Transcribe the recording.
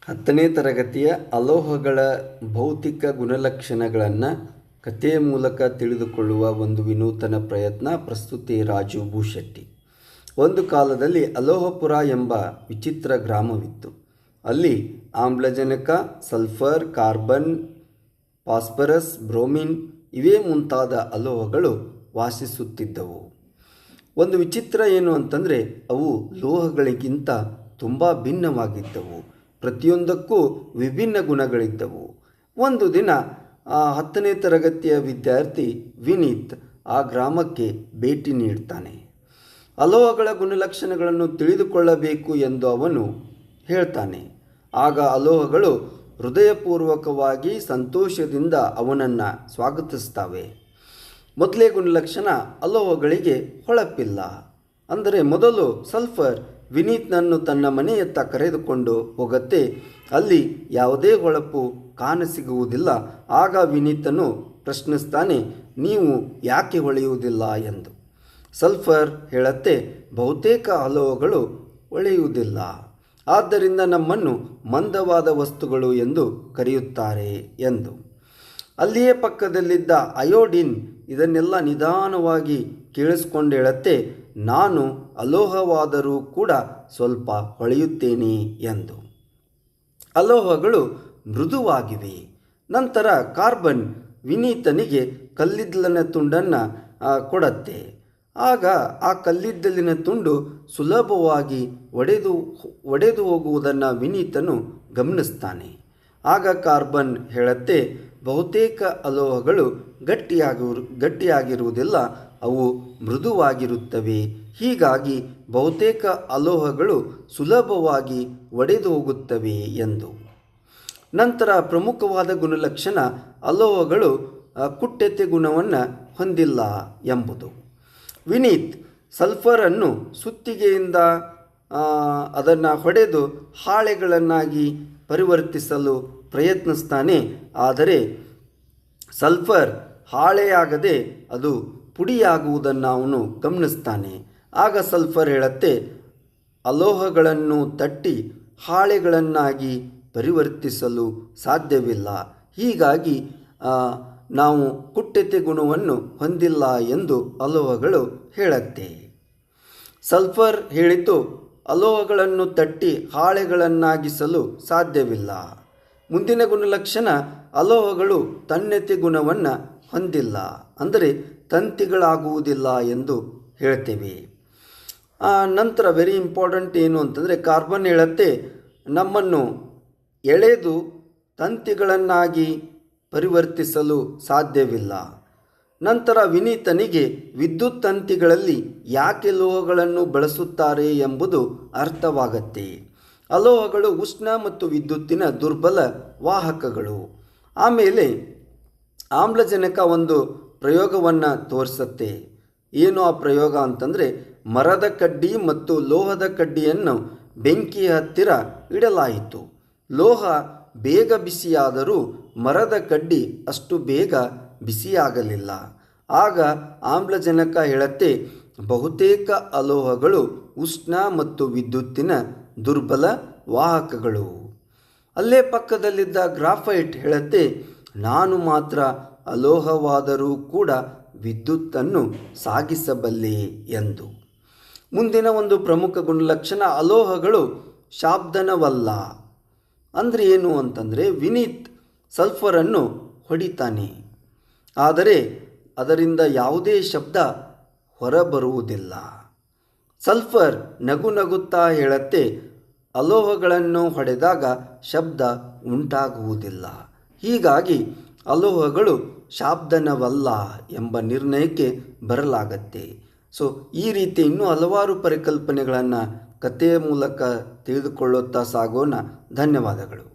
10ನೇ ತರಗತಿಯ ಅಲೋಹಗಳ ಭೌತಿಕ ಗುಣಲಕ್ಷಣಗಳನ್ನು ಕಥೆಯ ಮೂಲಕ ತಿಳಿದುಕೊಳ್ಳುವ ಒಂದು ವಿನೂತನ ಪ್ರಯತ್ನ. ಪ್ರಸ್ತುತಿ ರಾಜು ಭೂಶೆಟ್ಟಿ. ಒಂದು ಕಾಲದಲ್ಲಿ ಅಲೋಹಪುರ ಎಂಬ ವಿಚಿತ್ರ ಗ್ರಾಮವಿತ್ತು. ಅಲ್ಲಿ ಆಮ್ಲಜನಕ, ಸಲ್ಫರ್, ಕಾರ್ಬನ್, ಫಾಸ್ಫರಸ್, ಬ್ರೋಮಿನ್ ಇವೇ ಮುಂತಾದ ಅಲೋಹಗಳು ವಾಸಿಸುತ್ತಿದ್ದವು. ಒಂದು ವಿಚಿತ್ರ ಏನು ಅಂತಂದರೆ ಅವು ಲೋಹಗಳಿಗಿಂತ ತುಂಬ ಭಿನ್ನವಾಗಿದ್ದವು. ಪ್ರತಿಯೊಂದಕ್ಕೂ ವಿಭಿನ್ನ ಗುಣಗಳಿದ್ದವು. ಒಂದು ದಿನ 10ನೇ ತರಗತಿಯ ವಿದ್ಯಾರ್ಥಿ ವಿನೀತ್ ಆ ಗ್ರಾಮಕ್ಕೆ ಭೇಟಿ ನೀಡ್ತಾನೆ. ಅಲೋಹಗಳ ಗುಣಲಕ್ಷಣಗಳನ್ನು ತಿಳಿದುಕೊಳ್ಳಬೇಕು ಎಂದು ಅವನು ಹೇಳ್ತಾನೆ. ಆಗ ಅಲೋಹಗಳು ಹೃದಯಪೂರ್ವಕವಾಗಿ ಸಂತೋಷದಿಂದ ಅವನನ್ನು ಸ್ವಾಗತಿಸ್ತವೆ. ಮೊದಲೇ ಗುಣಲಕ್ಷಣ, ಅಲೋಹಗಳಿಗೆ ಹೊಳಪಿಲ್ಲ. ಅಂದರೆ ಮೊದಲು ಸಲ್ಫರ್ ವಿನೀತ್ನನ್ನು ತನ್ನ ಮನೆಯತ್ತ ಕರೆದುಕೊಂಡು ಹೋಗುತ್ತೆ. ಅಲ್ಲಿ ಯಾವುದೇ ಹೊಳಪು ಕಾಣಸಿಗುವುದಿಲ್ಲ. ಆಗ ವಿನೀತನು ಪ್ರಶ್ನಿಸ್ತಾನೆ, ನೀವು ಯಾಕೆ ಹೊಳೆಯುವುದಿಲ್ಲ ಎಂದು. ಸಲ್ಫರ್ ಹೇಳುತ್ತೆ, ಬಹುತೇಕ ಅಲೋಹಗಳು ಹೊಳೆಯುವುದಿಲ್ಲ, ಆದ್ದರಿಂದ ನಮ್ಮನ್ನು ಮಂದವಾದ ವಸ್ತುಗಳು ಎಂದು ಕರೆಯುತ್ತಾರೆ ಎಂದು. ಅಲ್ಲಿಯೇ ಪಕ್ಕದಲ್ಲಿದ್ದ ಅಯೋಡಿನ್ ಇದನ್ನೆಲ್ಲ ನಿಧಾನವಾಗಿ ಕೇಳಿಸ್ಕೊಂಡು ಹೇಳುತ್ತೆ, ನಾನು ಅಲೋಹವಾದರೂ ಕೂಡ ಸ್ವಲ್ಪ ಹೊಳೆಯುತ್ತೇನೆ ಎಂದು. ಅಲೋಹಗಳು ಮೃದುವಾಗಿವೆ. ನಂತರ ಕಾರ್ಬನ್ ವಿನೀತನಿಗೆ ಕಲ್ಲಿದ್ದಲಿನ ತುಂಡನ್ನು ಕೊಡತ್ತೆ. ಆಗ ಆ ಕಲ್ಲಿದ್ದಲಿನ ತುಂಡು ಸುಲಭವಾಗಿ ಒಡೆದು ಹೋಗುವುದನ್ನು ವಿನೀತನು ಗಮನಿಸ್ತಾನೆ. ಆಗ ಕಾರ್ಬನ್ ಹೇಳುತ್ತೆ, ಬಹುತೇಕ ಅಲೋಹಗಳು ಗಟ್ಟಿಯಾಗಿರುವುದಿಲ್ಲ, ಅವು ಮೃದುವಾಗಿರುತ್ತವೆ. ಹೀಗಾಗಿ ಬಹುತೇಕ ಅಲೋಹಗಳು ಸುಲಭವಾಗಿ ಒಡೆದು ಹೋಗುತ್ತವೆ ಎಂದು. ನಂತರ ಪ್ರಮುಖವಾದ ಗುಣಲಕ್ಷಣ, ಅಲೋಹಗಳು ಕುಟ್ಟೆತೆ ಗುಣವನ್ನು ಹೊಂದಿಲ್ಲ ಎಂಬುದು. ವಿನೀತ್ ಸಲ್ಫರನ್ನು ಸುತ್ತಿಗೆಯಿಂದ ಅದನ್ನು ಹೊಡೆದು ಹಾಳೆಗಳನ್ನಾಗಿ ಪರಿವರ್ತಿಸಲು ಪ್ರಯತ್ನಿಸ್ತಾನೆ. ಆದರೆ ಸಲ್ಫರ್ ಹಾಳೆಯಾಗದೆ ಅದು ಪುಡಿಯಾಗುವುದನ್ನು ಅವನು ಗಮನಿಸ್ತಾನೆ. ಆಗ ಸಲ್ಫರ್ ಹೇಳುತ್ತೆ, ಅಲೋಹಗಳನ್ನು ತಟ್ಟಿ ಹಾಳೆಗಳನ್ನಾಗಿ ಪರಿವರ್ತಿಸಲು ಸಾಧ್ಯವಿಲ್ಲ. ಹೀಗಾಗಿ ನಾವು ಕುಟ್ಟೆತೆ ಗುಣವನ್ನು ಹೊಂದಿಲ್ಲ ಎಂದು ಅಲೋಹಗಳು ಹೇಳುತ್ತೆ. ಸಲ್ಫರ್ ಹೇಳಿತು, ಅಲೋಹಗಳನ್ನು ತಟ್ಟಿ ಹಾಳೆಗಳನ್ನಾಗಿಸಲು ಸಾಧ್ಯವಿಲ್ಲ. ಮುಂದಿನ ಗುಣಲಕ್ಷಣ, ಅಲೋಹಗಳು ತನ್ನೆತೆ ಗುಣವನ್ನು ಹೊಂದಿಲ್ಲ, ಅಂದರೆ ತಂತಿಗಳಾಗುವುದಿಲ್ಲ ಎಂದು ಹೇಳ್ತೇವೆ. ನಂತರ ವೆರಿ ಇಂಪಾರ್ಟೆಂಟ್ ಏನು ಅಂತಂದರೆ, ಕಾರ್ಬನ್ ಹೇಳುತ್ತೆ, ನಮ್ಮನ್ನು ಎಳೆದು ತಂತಿಗಳನ್ನಾಗಿ ಪರಿವರ್ತಿಸಲು ಸಾಧ್ಯವಿಲ್ಲ. ನಂತರ ವಿನೀತನಿಗೆ ವಿದ್ಯುತ್ ತಂತಿಗಳಲ್ಲಿ ಯಾಕೆ ಲೋಹಗಳನ್ನು ಬಳಸುತ್ತಾರೆ ಎಂಬುದು ಅರ್ಥವಾಗತ್ತೆ. ಅಲೋಹಗಳು ಉಷ್ಣ ಮತ್ತು ವಿದ್ಯುತ್ತಿನ ದುರ್ಬಲ ವಾಹಕಗಳು. ಆಮೇಲೆ ಆಮ್ಲಜನಕ ಒಂದು ಪ್ರಯೋಗವನ್ನು ತೋರಿಸುತ್ತೆ. ಏನು ಆ ಪ್ರಯೋಗ ಅಂತಂದರೆ, ಮರದ ಕಡ್ಡಿ ಮತ್ತು ಲೋಹದ ಕಡ್ಡಿಯನ್ನು ಬೆಂಕಿಯ ಹತ್ತಿರ ಇಡಲಾಯಿತು. ಲೋಹ ಬೇಗ ಬಿಸಿಯಾದರೂ ಮರದ ಕಡ್ಡಿ ಅಷ್ಟು ಬೇಗ ಬಿಸಿಯಾಗಲಿಲ್ಲ. ಆಗ ಆಮ್ಲಜನಕ ಹೇಳುತ್ತೆ, ಬಹುತೇಕ ಅಲೋಹಗಳು ಉಷ್ಣ ಮತ್ತು ವಿದ್ಯುತ್ತಿನ ದುರ್ಬಲ ವಾಹಕಗಳು. ಅಲ್ಲೇ ಪಕ್ಕದಲ್ಲಿದ್ದ ಗ್ರಾಫೈಟ್ ಹೇಳುತ್ತೆ, ನಾನು ಮಾತ್ರ ಅಲೋಹವಾದರೂ ಕೂಡ ವಿದ್ಯುತ್ತನ್ನು ಸಾಗಿಸಬಲ್ಲೆ ಎಂದು. ಮುಂದಿನ ಒಂದು ಪ್ರಮುಖ ಗುಣಲಕ್ಷಣ, ಅಲೋಹಗಳು ಶಾಬ್ದನವಲ್ಲ. ಅಂದರೆ ಏನು ಅಂತಂದರೆ, ವಿನೀತ್ ಸಲ್ಫರನ್ನು ಹೊಡಿತಾನೆ, ಆದರೆ ಅದರಿಂದ ಯಾವುದೇ ಶಬ್ದ ಹೊರಬರುವುದಿಲ್ಲ. ಸಲ್ಫರ್ ನಗುತ್ತಾ ಹೇಳುತ್ತೆ, ಅಲೋಹಗಳನ್ನು ಹೊಡೆದಾಗ ಶಬ್ದ ಉಂಟಾಗುವುದಿಲ್ಲ. ಹೀಗಾಗಿ ಅಲೋಹಗಳು ಶಾಬ್ದನವಲ್ಲ ಎಂಬ ನಿರ್ಣಯಕ್ಕೆ ಬರಲಾಗತ್ತೆ. ಈ ರೀತಿ ಇನ್ನೂ ಹಲವಾರು ಪರಿಕಲ್ಪನೆಗಳನ್ನು ಕಥೆಯ ಮೂಲಕ ತಿಳಿದುಕೊಳ್ಳುತ್ತಾ ಸಾಗೋಣ. ಧನ್ಯವಾದಗಳು.